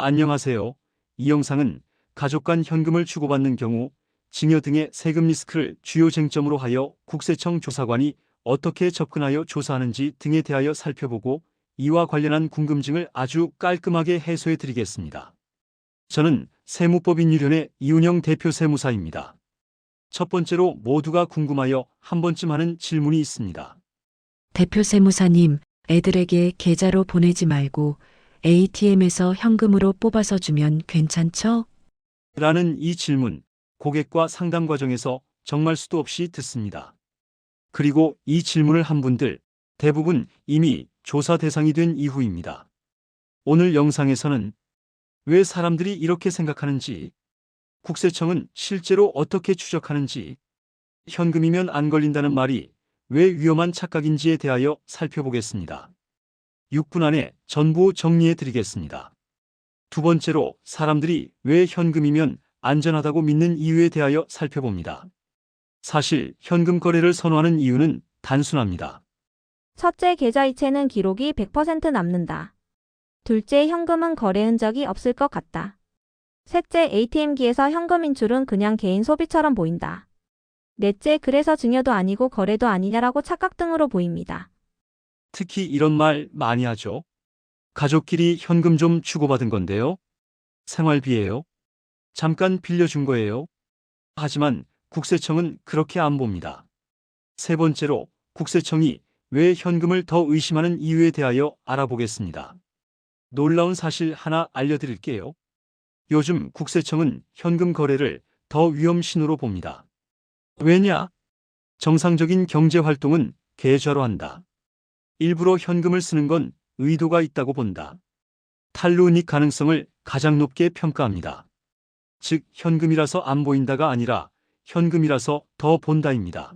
안녕하세요. 이 영상은 가족 간 현금을 주고받는 경우 증여 등의 세금 리스크를 주요 쟁점으로 하여 국세청 조사관이 어떻게 접근하여 조사하는지 등에 대하여 살펴보고 이와 관련한 궁금증을 아주 깔끔하게 해소해 드리겠습니다. 저는 세무법인유련의 이운영 대표 세무사입니다. 첫 번째로 모두가 궁금하여 한 번쯤 하는 질문이 있습니다. 대표 세무사님, 애들에게 계좌로 보내지 말고 ATM에서 현금으로 뽑아서 주면 괜찮죠? 라는 이 질문, 고객과 상담 과정에서 정말 수도 없이 듣습니다. 그리고 이 질문을 한 분들 대부분 이미 조사 대상이 된 이후입니다. 오늘 영상에서는 왜 사람들이 이렇게 생각하는지, 국세청은 실제로 어떻게 추적하는지, 현금이면 안 걸린다는 말이 왜 위험한 착각인지에 대하여 살펴보겠습니다. 6분 안에 전부 정리해 드리겠습니다. 두 번째로 사람들이 왜 현금이면 안전하다고 믿는 이유에 대하여 살펴봅니다. 사실 현금 거래를 선호하는 이유는 단순합니다. 첫째, 계좌이체는 기록이 100% 남는다. 둘째, 현금은 거래 흔적이 없을 것 같다. 셋째, ATM기에서 현금 인출은 그냥 개인 소비처럼 보인다. 넷째, 그래서 증여도 아니고 거래도 아니냐라고 착각 등으로 보입니다. 특히 이런 말 많이 하죠. 가족끼리 현금 좀 주고받은 건데요. 생활비예요. 잠깐 빌려준 거예요. 하지만 국세청은 그렇게 안 봅니다. 세 번째로 국세청이 왜 현금을 더 의심하는 이유에 대하여 알아보겠습니다. 놀라운 사실 하나 알려드릴게요. 요즘 국세청은 현금 거래를 더 위험 신호로 봅니다. 왜냐? 정상적인 경제 활동은 계좌로 한다. 일부러 현금을 쓰는 건 의도가 있다고 본다. 탈루닉 가능성을 가장 높게 평가합니다. 즉, 현금이라서 안 보인다가 아니라 현금이라서 더 본다입니다.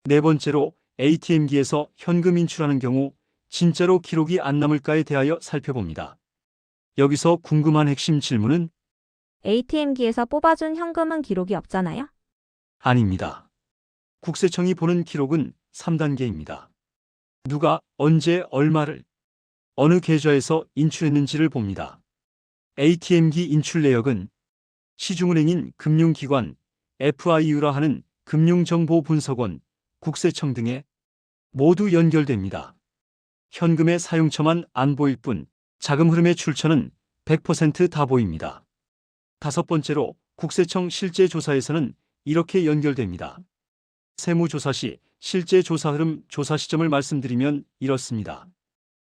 네 번째로 ATM기에서 현금 인출하는 경우 진짜로 기록이 안 남을까에 대하여 살펴봅니다. 여기서 궁금한 핵심 질문은 ATM기에서 뽑아준 현금은 기록이 없잖아요? 아닙니다. 국세청이 보는 기록은 3단계입니다. 누가 언제 얼마를 어느 계좌에서 인출했는지를 봅니다. ATM기 인출 내역은 시중은행인 금융기관 FIU라 하는 금융정보분석원, 국세청 등에 모두 연결됩니다. 현금의 사용처만 안 보일 뿐 자금 흐름의 출처는 100% 다 보입니다. 다섯 번째로 국세청 실제 조사에서는 이렇게 연결됩니다. 세무조사 시 실제 조사 흐름 조사 시점을 말씀드리면 이렇습니다.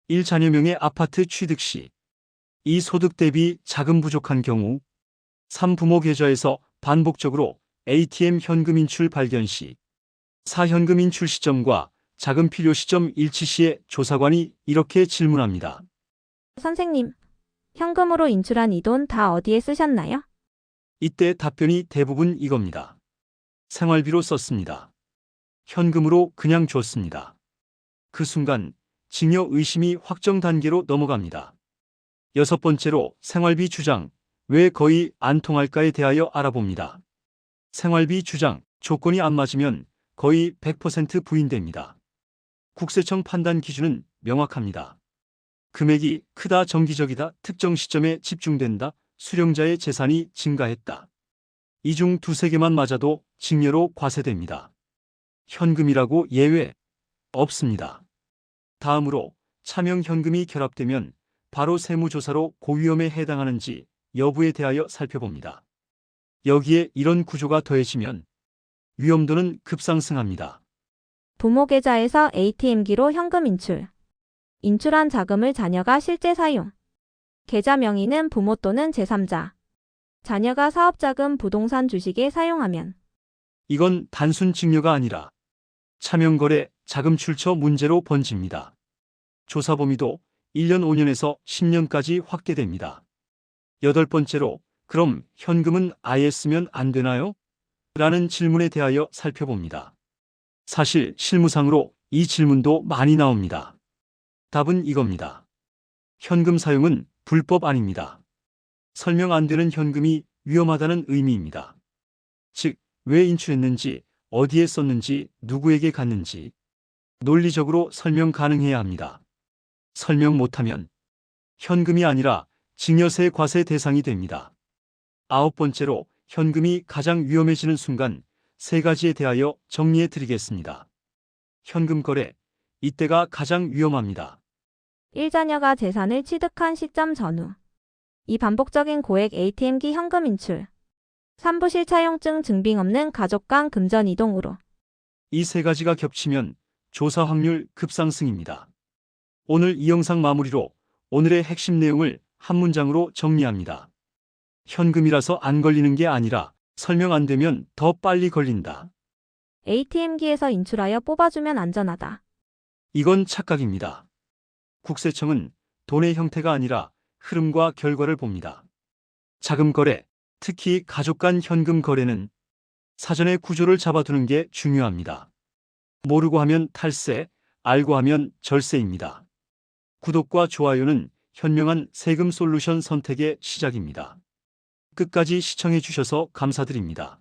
1자녀명의 아파트 취득 시, 2 소득 대비 자금 부족한 경우, 3 부모 계좌에서 반복적으로 ATM 현금 인출 발견 시, 4 현금 인출 시점과 자금 필요 시점 일치 시에 조사관이 이렇게 질문합니다. 선생님, 현금으로 인출한 이 돈 다 어디에 쓰셨나요? 이때 답변이 대부분 이겁니다. 생활비로 썼습니다. 현금으로 그냥 줬습니다. 그 순간 증여 의심이 확정 단계로 넘어갑니다. 여섯 번째로 생활비 주장, 왜 거의 안 통할까에 대하여 알아봅니다. 생활비 주장, 조건이 안 맞으면 거의 100% 부인됩니다. 국세청 판단 기준은 명확합니다. 금액이 크다, 정기적이다, 특정 시점에 집중된다, 수령자의 재산이 증가했다. 이 중 두세 개만 맞아도 증여로 과세됩니다. 현금이라고 예외 없습니다. 다음으로 차명 현금이 결합되면 바로 세무조사로 고위험에 해당하는지 여부에 대하여 살펴봅니다. 여기에 이런 구조가 더해지면 위험도는 급상승합니다. 부모 계좌에서 ATM기로 현금 인출. 인출한 자금을 자녀가 실제 사용. 계좌 명의는 부모 또는 제3자. 자녀가 사업자금 부동산 주식에 사용하면 이건 단순 증여가 아니라 차명거래 자금 출처 문제로 번집니다. 조사 범위도 1년 5년에서 10년까지 확대됩니다. 여덟 번째로 그럼 현금은 아예 쓰면 안 되나요? 라는 질문에 대하여 살펴봅니다. 사실 실무상으로 이 질문도 많이 나옵니다. 답은 이겁니다. 현금 사용은 불법 아닙니다. 설명 안 되는 현금이 위험하다는 의미입니다. 즉, 왜 인출했는지, 어디에 썼는지, 누구에게 갔는지 논리적으로 설명 가능해야 합니다. 설명 못하면 현금이 아니라 증여세 과세 대상이 됩니다. 아홉 번째로 현금이 가장 위험해지는 순간 세 가지에 대하여 정리해 드리겠습니다. 현금 거래, 이때가 가장 위험합니다. 1자녀가 재산을 취득한 시점 전후. 2. 반복적인 고액 ATM기 현금 인출. 3. 부실 차용증 증빙 없는 가족 간 금전 이동으로. 이 세 가지가 겹치면 조사 확률 급상승입니다. 오늘 이 영상 마무리로 오늘의 핵심 내용을 한 문장으로 정리합니다. 현금이라서 안 걸리는 게 아니라 설명 안 되면 더 빨리 걸린다. ATM기에서 인출하여 뽑아주면 안전하다. 이건 착각입니다. 국세청은 돈의 형태가 아니라 흐름과 결과를 봅니다. 자금 거래, 특히 가족 간 현금 거래는 사전에 구조를 잡아두는 게 중요합니다. 모르고 하면 탈세, 알고 하면 절세입니다. 구독과 좋아요는 현명한 세금 솔루션 선택의 시작입니다. 끝까지 시청해 주셔서 감사드립니다.